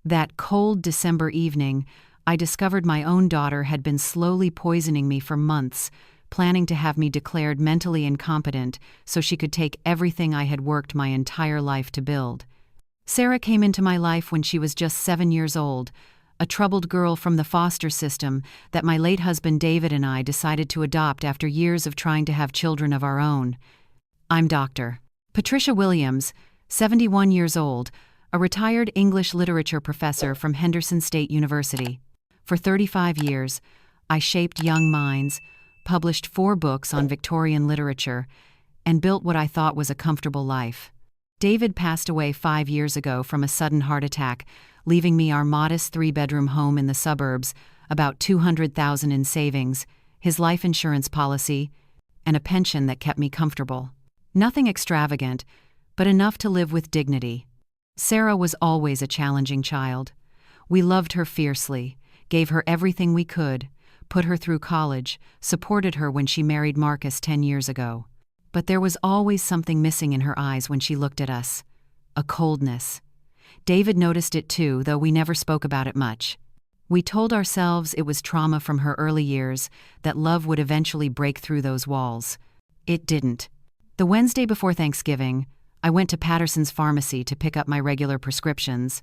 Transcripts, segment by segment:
That cold December evening, I discovered my own daughter had been slowly poisoning me for months, planning to have me declared mentally incompetent so she could take everything I had worked my entire life to build. Sarah came into my life when she was just 7 years old, a troubled girl from the foster system that my late husband David and I decided to adopt after years of trying to have children of our own. I'm Dr. Patricia Williams, 71 years old, a retired English literature professor from Henderson State University. For 35 years, I shaped young minds, published 4 books on Victorian literature, and built what I thought was a comfortable life. David passed away 5 years ago from a sudden heart attack, leaving me our modest 3-bedroom home in the suburbs, about $200,000 in savings, his life insurance policy, and a pension that kept me comfortable. Nothing extravagant, but enough to live with dignity. Sarah was always a challenging child. We loved her fiercely, gave her everything we could, put her through college, supported her when she married Marcus 10 years ago. But there was always something missing in her eyes when she looked at us. A coldness. David noticed it too, though we never spoke about it much. We told ourselves it was trauma from her early years, that love would eventually break through those walls. It didn't. The Wednesday before Thanksgiving, I went to Patterson's pharmacy to pick up my regular prescriptions.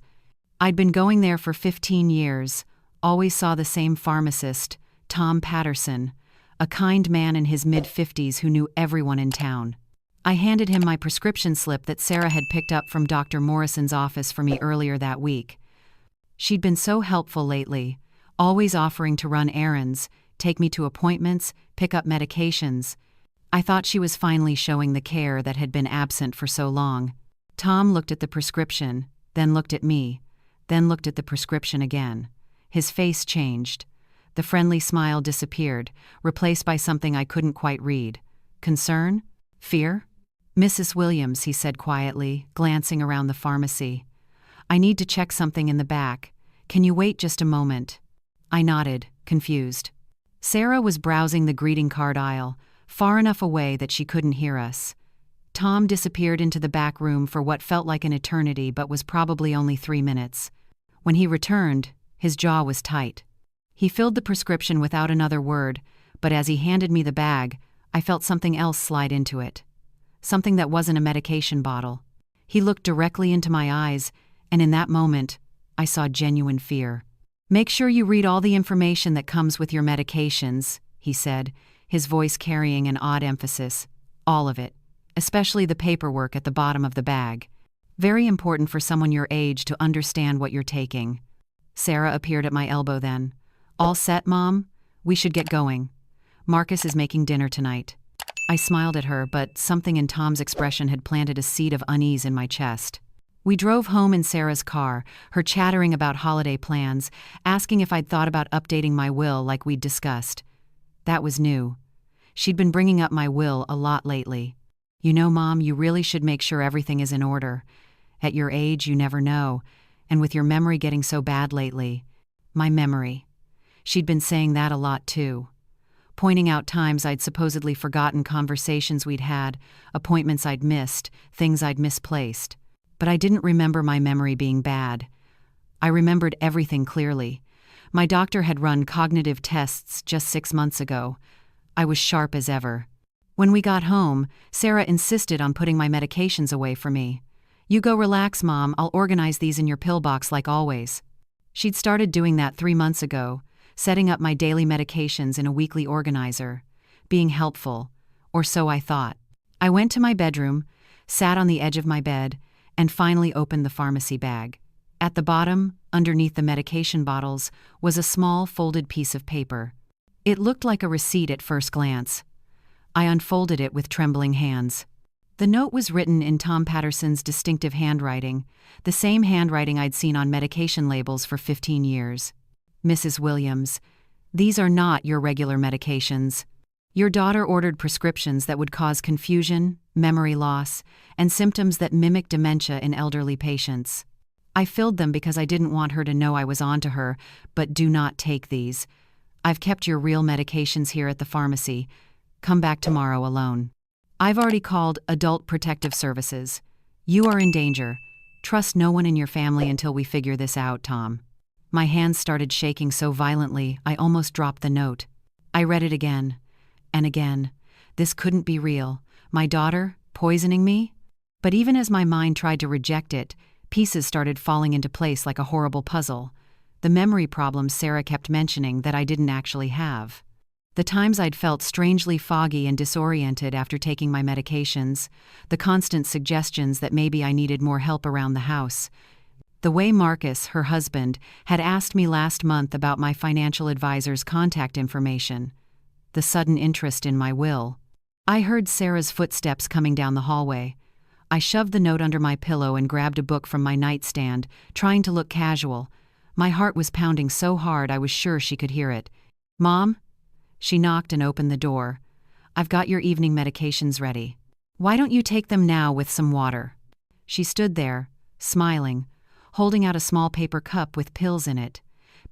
I'd been going there for 15 years, always saw the same pharmacist, Tom Patterson, a kind man in his mid-50s who knew everyone in town. I handed him my prescription slip that Sarah had picked up from Dr. Morrison's office for me earlier that week. She'd been so helpful lately, always offering to run errands, take me to appointments, pick up medications. I thought she was finally showing the care that had been absent for so long. Tom looked at the prescription, then looked at me, then looked at the prescription again. His face changed. The friendly smile disappeared, replaced by something I couldn't quite read. Concern? Fear? Mrs. Williams, he said quietly, glancing around the pharmacy. I need to check something in the back. Can you wait just a moment? I nodded, confused. Sarah was browsing the greeting card aisle, far enough away that she couldn't hear us. Tom disappeared into the back room for what felt like an eternity but was probably only 3 minutes. When he returned, his jaw was tight. He filled the prescription without another word, but as he handed me the bag, I felt something else slide into it. Something that wasn't a medication bottle. He looked directly into my eyes, and in that moment, I saw genuine fear. Make sure you read all the information that comes with your medications, he said, his voice carrying an odd emphasis. All of it, especially the paperwork at the bottom of the bag. Very important for someone your age to understand what you're taking. Sarah appeared at my elbow then. All set, Mom? We should get going. Marcus is making dinner tonight. I smiled at her, but something in Tom's expression had planted a seed of unease in my chest. We drove home in Sarah's car, her chattering about holiday plans, asking if I'd thought about updating my will like we'd discussed. That was new. She'd been bringing up my will a lot lately. You know, Mom, you really should make sure everything is in order. At your age, you never know, and with your memory getting so bad lately. My memory. She'd been saying that a lot too. Pointing out times I'd supposedly forgotten conversations we'd had, appointments I'd missed, things I'd misplaced. But I didn't remember my memory being bad. I remembered everything clearly. My doctor had run cognitive tests just 6 months ago. I was sharp as ever. When we got home, Sarah insisted on putting my medications away for me. You go relax, Mom, I'll organize these in your pill box like always. She'd started doing that 3 months ago, setting up my daily medications in a weekly organizer, being helpful, or so I thought. I went to my bedroom, sat on the edge of my bed, and finally opened the pharmacy bag. At the bottom, underneath the medication bottles, was a small folded piece of paper. It looked like a receipt at first glance. I unfolded it with trembling hands. The note was written in Tom Patterson's distinctive handwriting, the same handwriting I'd seen on medication labels for 15 years. Mrs. Williams, these are not your regular medications. Your daughter ordered prescriptions that would cause confusion, memory loss, and symptoms that mimic dementia in elderly patients. I filled them because I didn't want her to know I was onto her, but do not take these. I've kept your real medications here at the pharmacy. Come back tomorrow alone. I've already called Adult Protective Services. You are in danger. Trust no one in your family until we figure this out, Tom. My hands started shaking so violently I almost dropped the note. I read it again and again. This couldn't be real. My daughter poisoning me? But even as my mind tried to reject it, pieces started falling into place like a horrible puzzle. The memory problems Sarah kept mentioning that I didn't actually have. The times I'd felt strangely foggy and disoriented after taking my medications, the constant suggestions that maybe I needed more help around the house. The way Marcus, her husband, had asked me last month about my financial advisor's contact information. The sudden interest in my will. I heard Sarah's footsteps coming down the hallway. I shoved the note under my pillow and grabbed a book from my nightstand, trying to look casual. My heart was pounding so hard I was sure she could hear it. "Mom?" She knocked and opened the door. "I've got your evening medications ready. Why don't you take them now with some water?" She stood there, smiling, holding out a small paper cup with pills in it.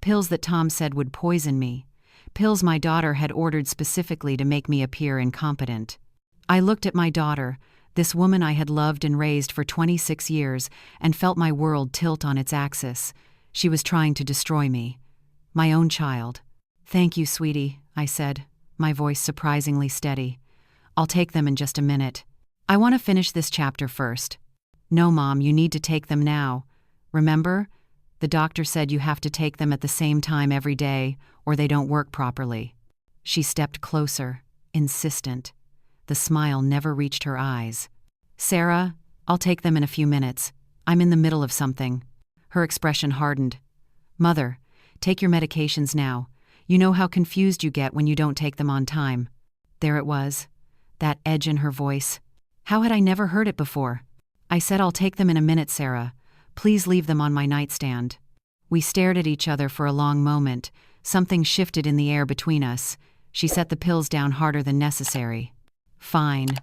Pills that Tom said would poison me. Pills my daughter had ordered specifically to make me appear incompetent. I looked at my daughter, this woman I had loved and raised for 26 years, and felt my world tilt on its axis. She was trying to destroy me. My own child. "Thank you, sweetie," I said, my voice surprisingly steady. "I'll take them in just a minute. I want to finish this chapter first." "No, Mom, you need to take them now. Remember? The doctor said you have to take them at the same time every day, or they don't work properly." She stepped closer, insistent. The smile never reached her eyes. "Sarah, I'll take them in a few minutes. I'm in the middle of something." Her expression hardened. "Mother, take your medications now. You know how confused you get when you don't take them on time." There it was, that edge in her voice. How had I never heard it before? I said, "I'll take them in a minute, Sarah. Please leave them on my nightstand." We stared at each other for a long moment. Something shifted in the air between us. She set the pills down harder than necessary. "Fine.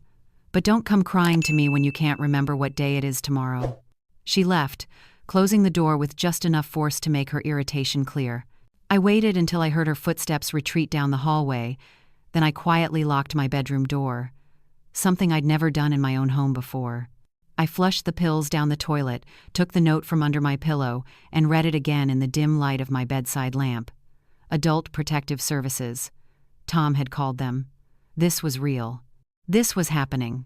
But don't come crying to me when you can't remember what day it is tomorrow." She left, closing the door with just enough force to make her irritation clear. I waited until I heard her footsteps retreat down the hallway, then I quietly locked my bedroom door. Something I'd never done in my own home before. I flushed the pills down the toilet, took the note from under my pillow, and read it again in the dim light of my bedside lamp. Adult Protective Services. Tom had called them. This was real. This was happening.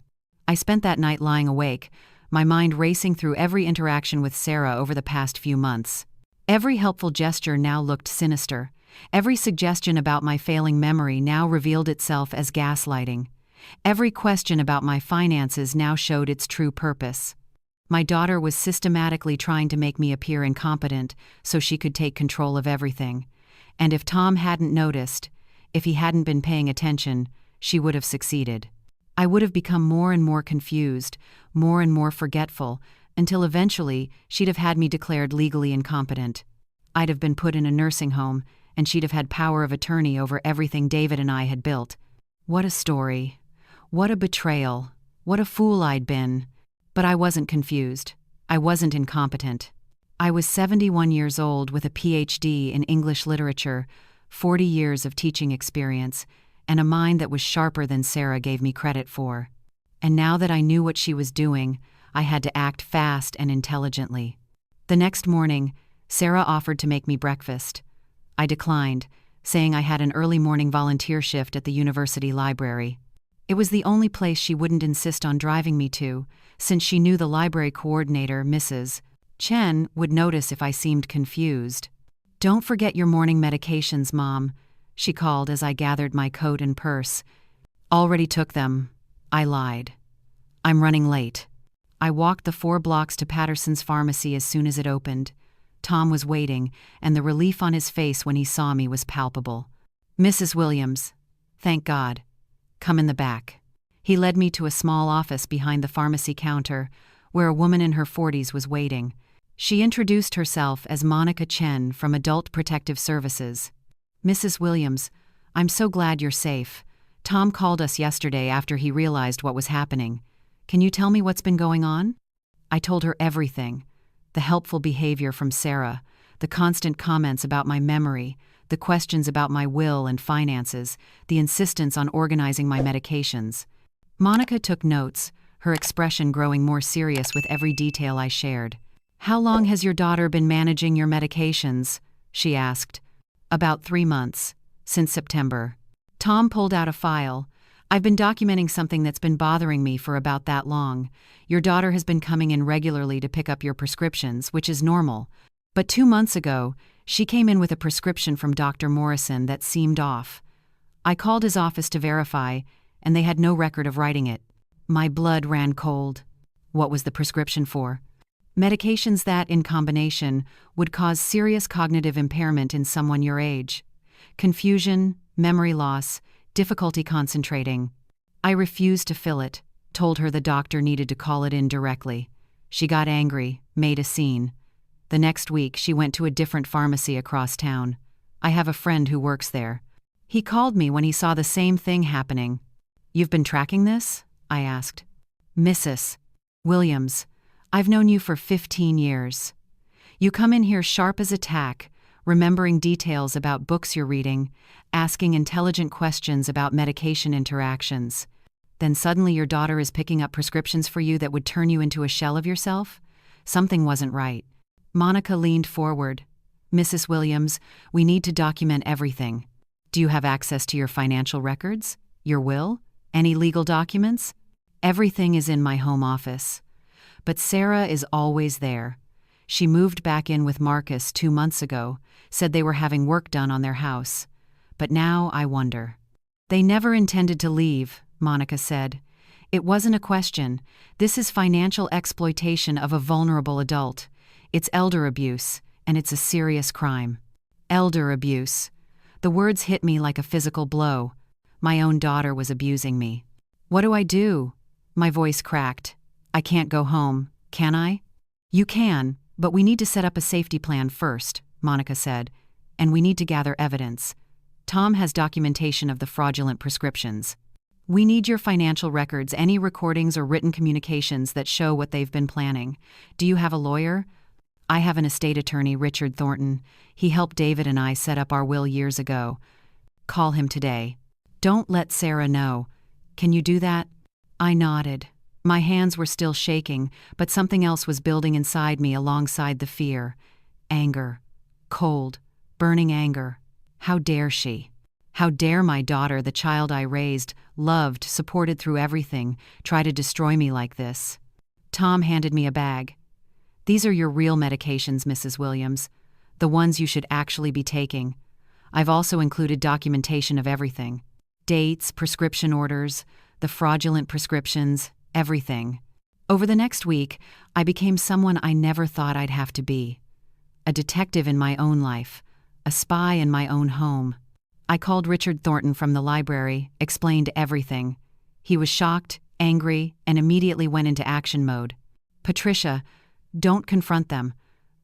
I spent that night lying awake, my mind racing through every interaction with Sarah over the past few months. Every helpful gesture now looked sinister. Every suggestion about my failing memory now revealed itself as gaslighting. Every question about my finances now showed its true purpose. My daughter was systematically trying to make me appear incompetent so she could take control of everything. And if Tom hadn't noticed, if he hadn't been paying attention, she would have succeeded. I would have become more and more confused, more and more forgetful, until eventually she'd have had me declared legally incompetent. I'd have been put in a nursing home, and she'd have had power of attorney over everything David and I had built. What a story. What a betrayal. What a fool I'd been. But I wasn't confused. I wasn't incompetent. I was 71 years old with a PhD in English literature, 40 years of teaching experience, and a mind that was sharper than Sarah gave me credit for. And now that I knew what she was doing, I had to act fast and intelligently. The next morning, Sarah offered to make me breakfast. I declined, saying I had an early morning volunteer shift at the university library. It was the only place she wouldn't insist on driving me to, since she knew the library coordinator, Mrs. Chen, would notice if I seemed confused. "Don't forget your morning medications, Mom," she called as I gathered my coat and purse. "Already took them." I lied. "I'm running late." I walked the 4 blocks to Patterson's pharmacy as soon as it opened. Tom was waiting, and the relief on his face when he saw me was palpable. "Mrs. Williams." "Thank God. Come in the back." He led me to a small office behind the pharmacy counter, where a woman in her 40s was waiting. She introduced herself as Monica Chen from Adult Protective Services. "Mrs. Williams, I'm so glad you're safe. Tom called us yesterday after he realized what was happening. Can you tell me what's been going on?" I told her everything. The helpful behavior from Sarah, the constant comments about my memory, the questions about my will and finances, the insistence on organizing my medications. Monica took notes, her expression growing more serious with every detail I shared. "How long has your daughter been managing your medications?" she asked. "About 3 months. Since September." Tom pulled out a file. "I've been documenting something that's been bothering me for about that long. Your daughter has been coming in regularly to pick up your prescriptions, which is normal. But 2 months ago, she came in with a prescription from Dr. Morrison that seemed off. I called his office to verify, and they had no record of writing it." My blood ran cold. What was the prescription for? "Medications that, in combination, would cause serious cognitive impairment in someone your age. Confusion, memory loss, difficulty concentrating." I refused to fill it, told her the doctor needed to call it in directly. She got angry, made a scene. The next week, she went to a different pharmacy across town. I have a friend who works there. He called me when he saw the same thing happening. "You've been tracking this?" I asked. "Mrs. Williams, I've known you for 15 years. You come in here sharp as a tack, remembering details about books you're reading, asking intelligent questions about medication interactions. Then suddenly your daughter is picking up prescriptions for you that would turn you into a shell of yourself? Something wasn't right." Monica leaned forward. "Mrs. Williams, we need to document everything. Do you have access to your financial records? Your will? Any legal documents?" "Everything is in my home office. But Sarah is always there. She moved back in with Marcus 2 months ago, said they were having work done on their house. But now I wonder." "They never intended to leave," Monica said. "It wasn't a question. This is financial exploitation of a vulnerable adult. It's elder abuse, and it's a serious crime." Elder abuse. The words hit me like a physical blow. My own daughter was abusing me. "What do I do?" My voice cracked. "I can't go home, can I?" "You can, but we need to set up a safety plan first," Monica said. "And we need to gather evidence. Tom has documentation of the fraudulent prescriptions. We need your financial records, any recordings or written communications that show what they've been planning. Do you have a lawyer?" "I have an estate attorney, Richard Thornton. He helped David and I set up our will years ago." "Call him today." "Don't let Sarah know. Can you do that?" I nodded. My hands were still shaking, but something else was building inside me alongside the fear. Anger. Cold, burning anger. How dare she? How dare my daughter, the child I raised, loved, supported through everything, try to destroy me like this? Tom handed me a bag. "These are your real medications, Mrs. Williams. The ones you should actually be taking. I've also included documentation of everything. Dates, prescription orders, the fraudulent prescriptions, everything." Over the next week, I became someone I never thought I'd have to be. A detective in my own life, a spy in my own home. I called Richard Thornton from the library, explained everything. He was shocked, angry, and immediately went into action mode. "Patricia, don't confront them.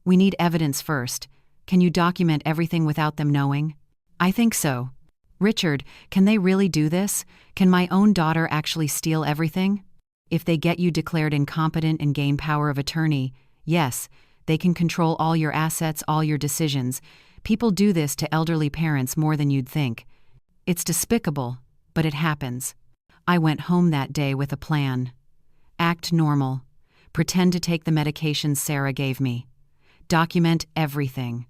We need evidence first. Can you document everything without them knowing?" "I think so." "Richard, can they really do this? Can my own daughter actually steal everything?" "If they get you declared incompetent and gain power of attorney, yes, they can control all your assets, all your decisions. People do this to elderly parents more than you'd think. It's despicable, but it happens." I went home that day with a plan. Act normal. Pretend to take the medications Sarah gave me. Document everything.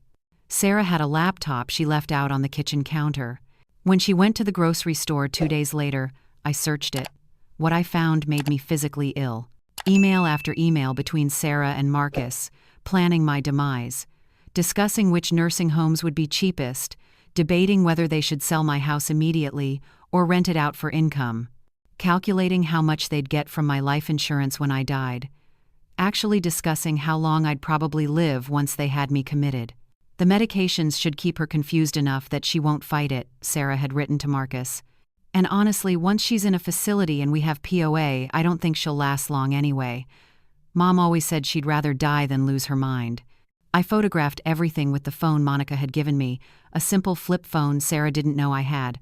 Sarah had a laptop she left out on the kitchen counter. When she went to the grocery store 2 days later, I searched it. What I found made me physically ill. Email after email between Sarah and Marcus, planning my demise, discussing which nursing homes would be cheapest, debating whether they should sell my house immediately or rent it out for income, calculating how much they'd get from my life insurance when I died, actually discussing how long I'd probably live once they had me committed. "The medications should keep her confused enough that she won't fight it," Sarah had written to Marcus. "And honestly, once she's in a facility and we have POA, I don't think she'll last long anyway. Mom always said she'd rather die than lose her mind." I photographed everything with the phone Monica had given me, a simple flip phone Sarah didn't know I had.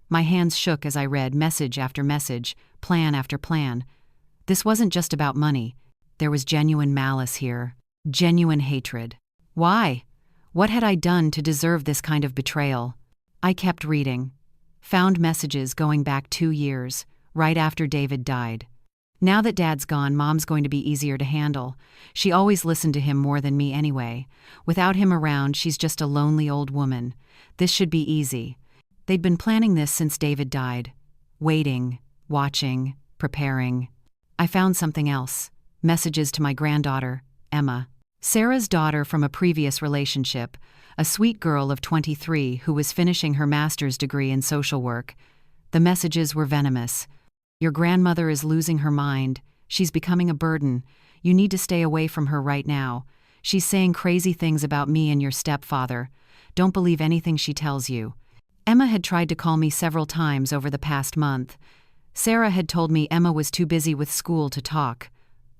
My hands shook as I read message after message, plan after plan. This wasn't just about money. There was genuine malice here. Genuine hatred. Why? What had I done to deserve this kind of betrayal? I kept reading. Found messages going back 2 years, right after David died. Now that Dad's gone, Mom's going to be easier to handle. She always listened to him more than me anyway. Without him around, she's just a lonely old woman. This should be easy. They'd been planning this since David died. Waiting, watching, preparing. I found something else. Messages to my granddaughter, Emma. Sarah's daughter from a previous relationship, a sweet girl of 23 who was finishing her master's degree in social work. The messages were venomous. Your grandmother is losing her mind. She's becoming a burden. You need to stay away from her right now. She's saying crazy things about me and your stepfather. Don't believe anything she tells you. Emma had tried to call me several times over the past month. Sarah had told me Emma was too busy with school to talk.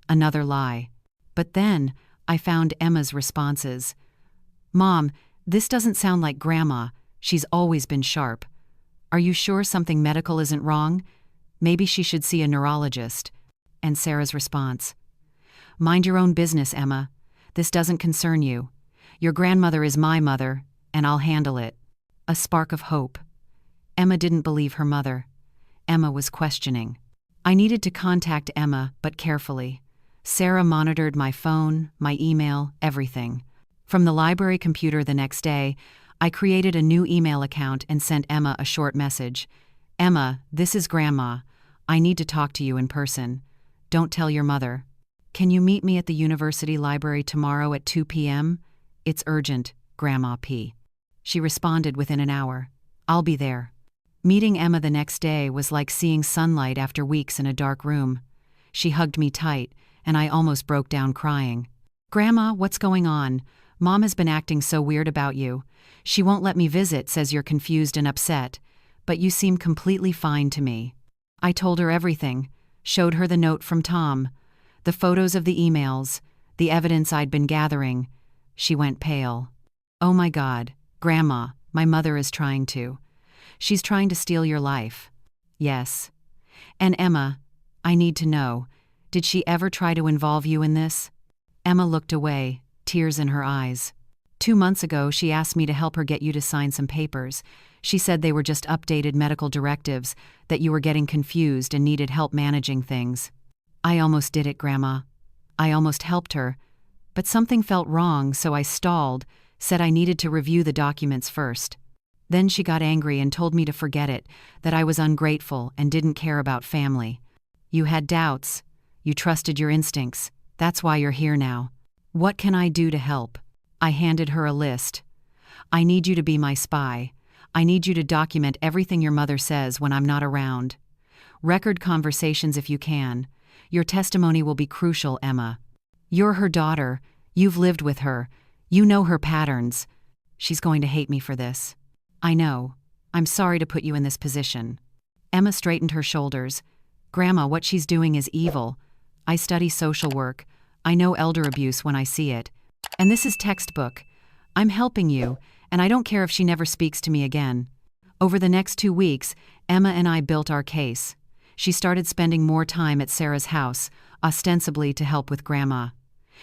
Another lie. But then, I found Emma's responses. Mom, this doesn't sound like Grandma. She's always been sharp. Are you sure something medical isn't wrong? Maybe she should see a neurologist. And Sarah's response. Mind your own business, Emma. This doesn't concern you. Your grandmother is my mother, and I'll handle it. A spark of hope. Emma didn't believe her mother. Emma was questioning. I needed to contact Emma, but carefully. Sarah monitored my phone, my email, everything. From the library computer the next day, I created a new email account and sent Emma a short message. Emma, this is Grandma. I need to talk to you in person. Don't tell your mother. Can you meet me at the university library tomorrow at 2 p.m.? It's urgent, Grandma P. She responded within an hour. I'll be there. Meeting Emma the next day was like seeing sunlight after weeks in a dark room. She hugged me tight, and I almost broke down crying. Grandma, what's going on? Mom has been acting so weird about you. She won't let me visit, says you're confused and upset. But you seem completely fine to me. I told her everything, showed her the note from Tom, the photos of the emails, the evidence I'd been gathering. She went pale. Oh my God, Grandma, my mother is trying to. She's trying to steal your life. Yes. And Emma, I need to know, did she ever try to involve you in this? Emma looked away, tears in her eyes. 2 months ago, she asked me to help her get you to sign some papers. She said they were just updated medical directives, that you were getting confused and needed help managing things. I almost did it, Grandma. I almost helped her. But something felt wrong, so I stalled, said I needed to review the documents first. Then she got angry and told me to forget it, that I was ungrateful and didn't care about family. You had doubts. You trusted your instincts. That's why you're here now. What can I do to help? I handed her a list. I need you to be my spy. I need you to document everything your mother says when I'm not around. Record conversations if you can. Your testimony will be crucial, Emma. You're her daughter. You've lived with her. You know her patterns. She's going to hate me for this. I know. I'm sorry to put you in this position. Emma straightened her shoulders. Grandma, what she's doing is evil. I study social work. I know elder abuse when I see it. And this is textbook. I'm helping you, and I don't care if she never speaks to me again. Over the next 2 weeks, Emma and I built our case. She started spending more time at Sarah's house, ostensibly to help with Grandma.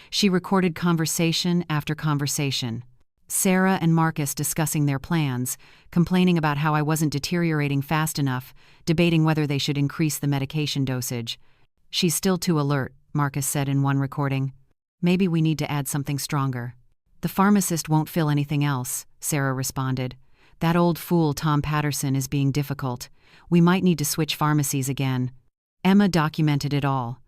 She recorded conversation after conversation. Sarah and Marcus discussing their plans, complaining about how I wasn't deteriorating fast enough, debating whether they should increase the medication dosage. She's still too alert, Marcus said in one recording. Maybe we need to add something stronger. The pharmacist won't fill anything else, Sarah responded. That old fool Tom Patterson is being difficult. We might need to switch pharmacies again. Emma documented it all.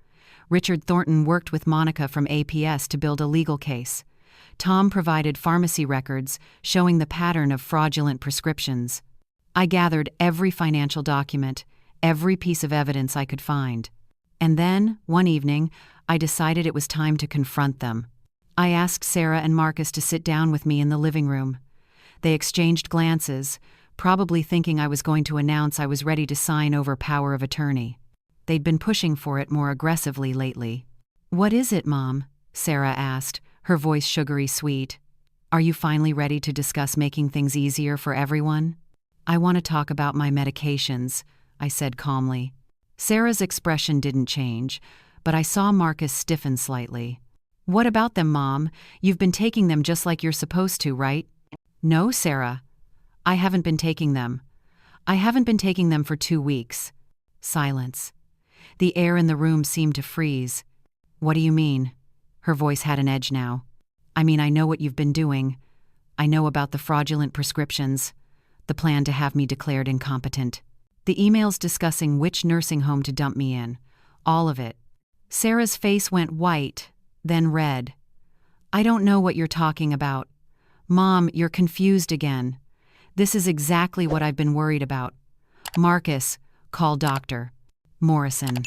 Richard Thornton worked with Monica from APS to build a legal case. Tom provided pharmacy records showing the pattern of fraudulent prescriptions. I gathered every financial document, every piece of evidence I could find. And then, one evening, I decided it was time to confront them. I asked Sarah and Marcus to sit down with me in the living room. They exchanged glances, probably thinking I was going to announce I was ready to sign over power of attorney. They'd been pushing for it more aggressively lately. What is it, Mom? Sarah asked, her voice sugary sweet. Are you finally ready to discuss making things easier for everyone? I want to talk about my medications, I said calmly. Sarah's expression didn't change, but I saw Marcus stiffen slightly. What about them, Mom? You've been taking them just like you're supposed to, right? No, Sarah. I haven't been taking them. I haven't been taking them for 2 weeks. Silence. The air in the room seemed to freeze. "What do you mean?" Her voice had an edge now. "I mean, I know what you've been doing. I know about the fraudulent prescriptions, the plan to have me declared incompetent, the emails discussing which nursing home to dump me in. All of it." Sarah's face went white, then red. "I don't know what you're talking about. Mom, you're confused again. This is exactly what I've been worried about. Marcus, call Dr. Morrison."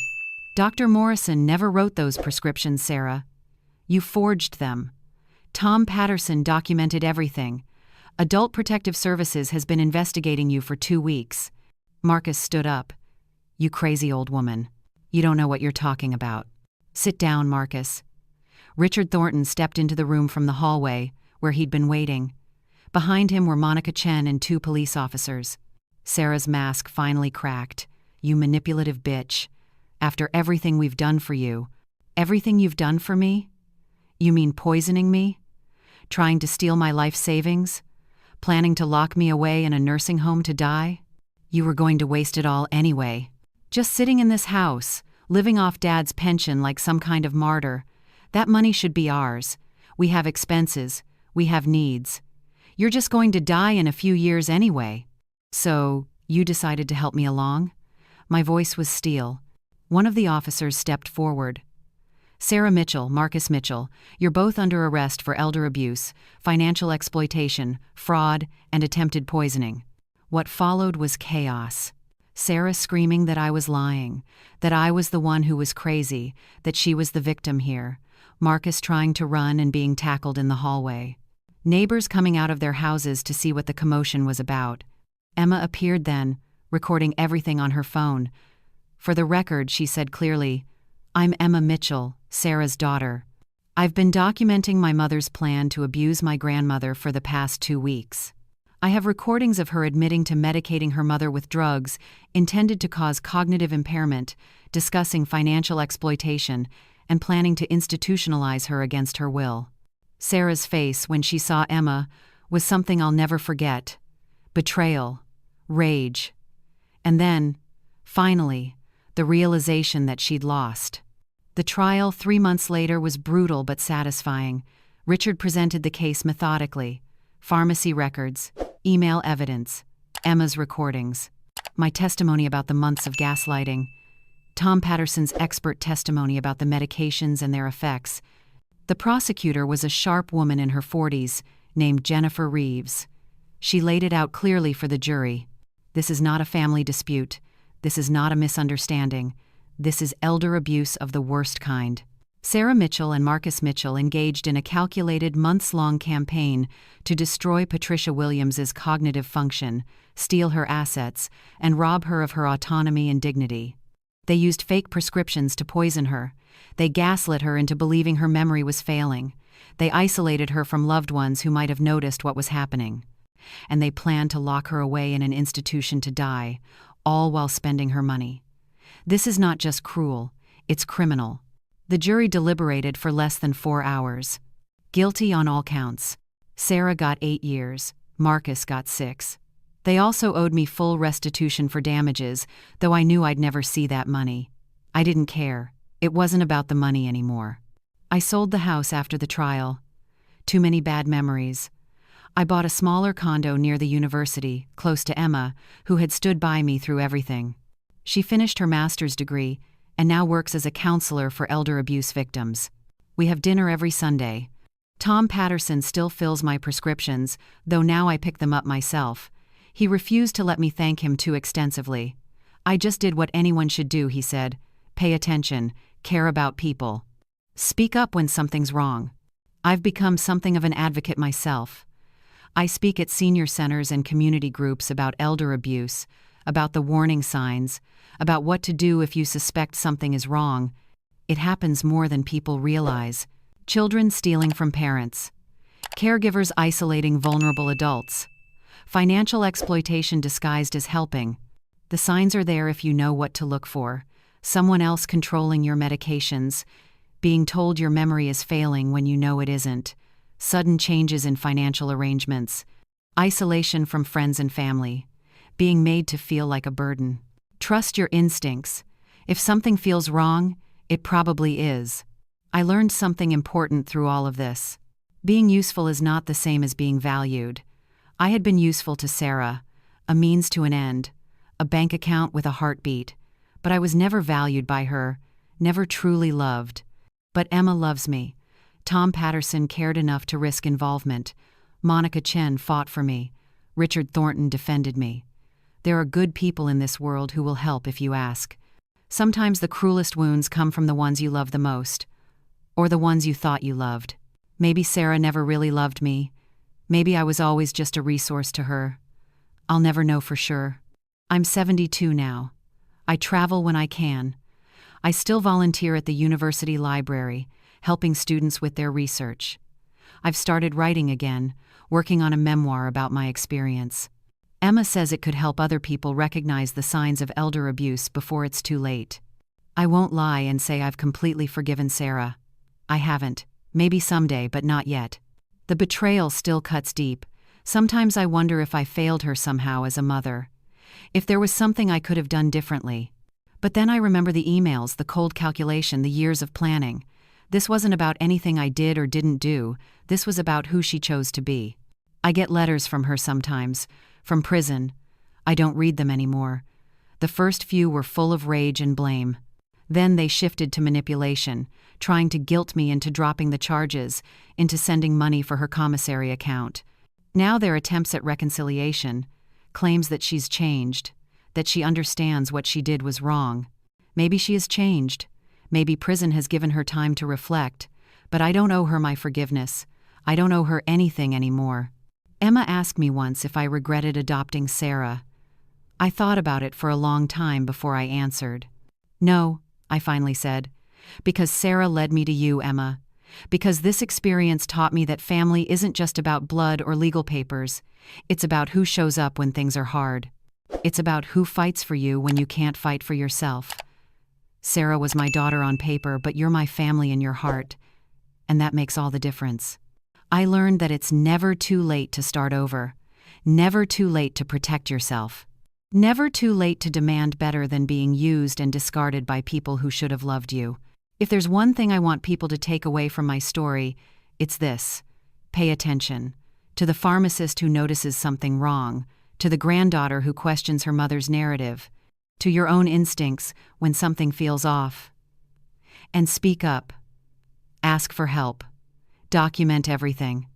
"Dr. Morrison never wrote those prescriptions, Sarah. You forged them. Tom Patterson documented everything. Adult Protective Services has been investigating you for 2 weeks." Marcus stood up. "You crazy old woman. You don't know what you're talking about. Sit down, Marcus." Richard Thornton stepped into the room from the hallway, where he'd been waiting. Behind him were Monica Chen and 2 police officers. Sarah's mask finally cracked. "You manipulative bitch. After everything we've done for you." "Everything you've done for me? You mean poisoning me? Trying to steal my life savings? Planning to lock me away in a nursing home to die? You were going to waste it all anyway. Just sitting in this house, living off Dad's pension like some kind of martyr. That money should be ours. We have expenses. We have needs. You're just going to die in a few years anyway. So, you decided to help me along?" My voice was steel. One of the officers stepped forward. "Sarah Mitchell, Marcus Mitchell, you're both under arrest for elder abuse, financial exploitation, fraud, and attempted poisoning." What followed was chaos. Sarah screaming that I was lying, that I was the one who was crazy, that she was the victim here. Marcus trying to run and being tackled in the hallway. Neighbors coming out of their houses to see what the commotion was about. Emma appeared then, recording everything on her phone. For the record, she said clearly, "I'm Emma Mitchell, Sarah's daughter. I've been documenting my mother's plan to abuse my grandmother for the past 2 weeks. I have recordings of her admitting to medicating her mother with drugs intended to cause cognitive impairment, discussing financial exploitation, and planning to institutionalize her against her will." Sarah's face, when she saw Emma, was something I'll never forget. Betrayal, rage, and then, finally, the realization that she'd lost. The trial 3 months later was brutal but satisfying. Richard presented the case methodically. Pharmacy records, email evidence, Emma's recordings, my testimony about the months of gaslighting, Tom Patterson's expert testimony about the medications and their effects. The prosecutor was a sharp woman in her 40s, named Jennifer Reeves. She laid it out clearly for the jury. This is not a family dispute. This is not a misunderstanding. This is elder abuse of the worst kind. Sarah Mitchell and Marcus Mitchell engaged in a calculated months-long campaign to destroy Patricia Williams's cognitive function, steal her assets, and rob her of her autonomy and dignity. They used fake prescriptions to poison her. They gaslit her into believing her memory was failing. They isolated her from loved ones who might have noticed what was happening. And they planned to lock her away in an institution to die, all while spending her money. This is not just cruel, it's criminal. The jury deliberated for less than 4 hours. Guilty on all counts. Sarah got 8 years, Marcus got 6. They also owed me full restitution for damages, though I knew I'd never see that money. I didn't care. It wasn't about the money anymore. I sold the house after the trial. Too many bad memories. I bought a smaller condo near the university, close to Emma, who had stood by me through everything. She finished her master's degree and now works as a counselor for elder abuse victims. We have dinner every Sunday. Tom Patterson still fills my prescriptions, though now I pick them up myself. He refused to let me thank him too extensively. "I just did what anyone should do," he said. "Pay attention, care about people. Speak up when something's wrong." I've become something of an advocate myself. I speak at senior centers and community groups about elder abuse, about the warning signs, about what to do if you suspect something is wrong. It happens more than people realize. Children stealing from parents. Caregivers isolating vulnerable adults. Financial exploitation disguised as helping. The signs are there if you know what to look for. Someone else controlling your medications. Being told your memory is failing when you know it isn't. Sudden changes in financial arrangements. Isolation from friends and family. Being made to feel like a burden. Trust your instincts. If something feels wrong, it probably is. I learned something important through all of this. Being useful is not the same as being valued. I had been useful to Sarah, a means to an end, a bank account with a heartbeat, but I was never valued by her, never truly loved. But Emma loves me. Tom Patterson cared enough to risk involvement. Monica Chen fought for me. Richard Thornton defended me. There are good people in this world who will help if you ask. Sometimes the cruelest wounds come from the ones you love the most, or the ones you thought you loved. Maybe Sarah never really loved me. Maybe I was always just a resource to her. I'll never know for sure. I'm 72 now. I travel when I can. I still volunteer at the university library, helping students with their research. I've started writing again, working on a memoir about my experience. Emma says it could help other people recognize the signs of elder abuse before it's too late. I won't lie and say I've completely forgiven Sarah. I haven't. Maybe someday, but not yet. The betrayal still cuts deep. Sometimes I wonder if I failed her somehow as a mother. If there was something I could have done differently. But then I remember the emails, the cold calculation, the years of planning. This wasn't about anything I did or didn't do. This was about who she chose to be. I get letters from her sometimes, from prison. I don't read them anymore. The first few were full of rage and blame. Then they shifted to manipulation, trying to guilt me into dropping the charges, into sending money for her commissary account. Now they're attempts at reconciliation, claims that she's changed, that she understands what she did was wrong. Maybe she has changed. Maybe prison has given her time to reflect, but I don't owe her my forgiveness. I don't owe her anything anymore. Emma asked me once if I regretted adopting Sarah. I thought about it for a long time before I answered. No, I finally said, because Sarah led me to you, Emma. Because this experience taught me that family isn't just about blood or legal papers. It's about who shows up when things are hard. It's about who fights for you when you can't fight for yourself. Sarah was my daughter on paper, but you're my family in your heart, and that makes all the difference. I learned that it's never too late to start over, never too late to protect yourself, never too late to demand better than being used and discarded by people who should have loved you. If there's one thing I want people to take away from my story, it's this: pay attention. To the pharmacist who notices something wrong, to the granddaughter who questions her mother's narrative, to your own instincts when something feels off. And speak up. Ask for help. Document everything.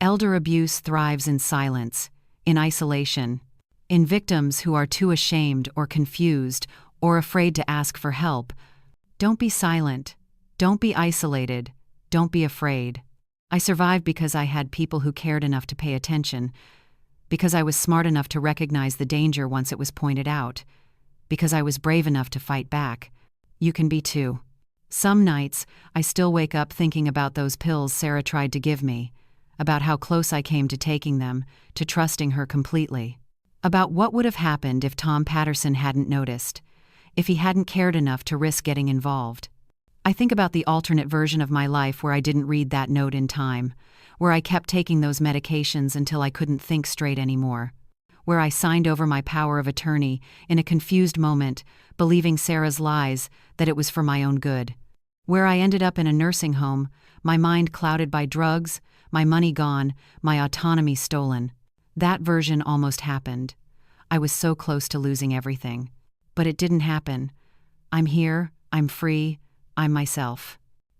Elder abuse thrives in silence, in isolation, in victims who are too ashamed or confused or afraid to ask for help. Don't be silent. Don't be isolated. Don't be afraid. I survived because I had people who cared enough to pay attention, because I was smart enough to recognize the danger once it was pointed out, because I was brave enough to fight back. You can be too. Some nights, I still wake up thinking about those pills Sarah tried to give me, about how close I came to taking them, to trusting her completely, about what would have happened if Tom Patterson hadn't noticed, if he hadn't cared enough to risk getting involved. I think about the alternate version of my life where I didn't read that note in time, where I kept taking those medications until I couldn't think straight anymore, where I signed over my power of attorney in a confused moment, believing Sarah's lies, that it was for my own good, where I ended up in a nursing home, my mind clouded by drugs, my money gone, my autonomy stolen. That version almost happened. I was so close to losing everything. But it didn't happen. I'm here, I'm free, I'm myself.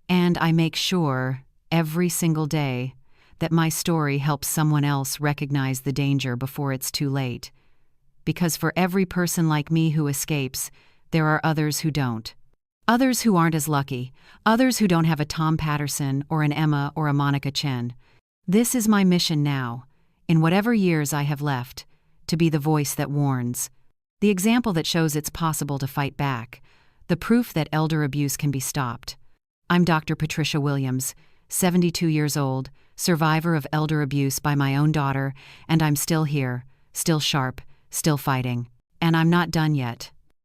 And I make sure, every single day, that my story helps someone else recognize the danger before it's too late. Because for every person like me who escapes, there are others who don't. Others who aren't as lucky, others who don't have a Tom Patterson or an Emma or a Monica Chen. This is my mission now, in whatever years I have left, to be the voice that warns, the example that shows it's possible to fight back, the proof that elder abuse can be stopped. I'm Dr. Patricia Williams, 72 years old, survivor of elder abuse by my own daughter, and I'm still here, still sharp, still fighting. And I'm not done yet.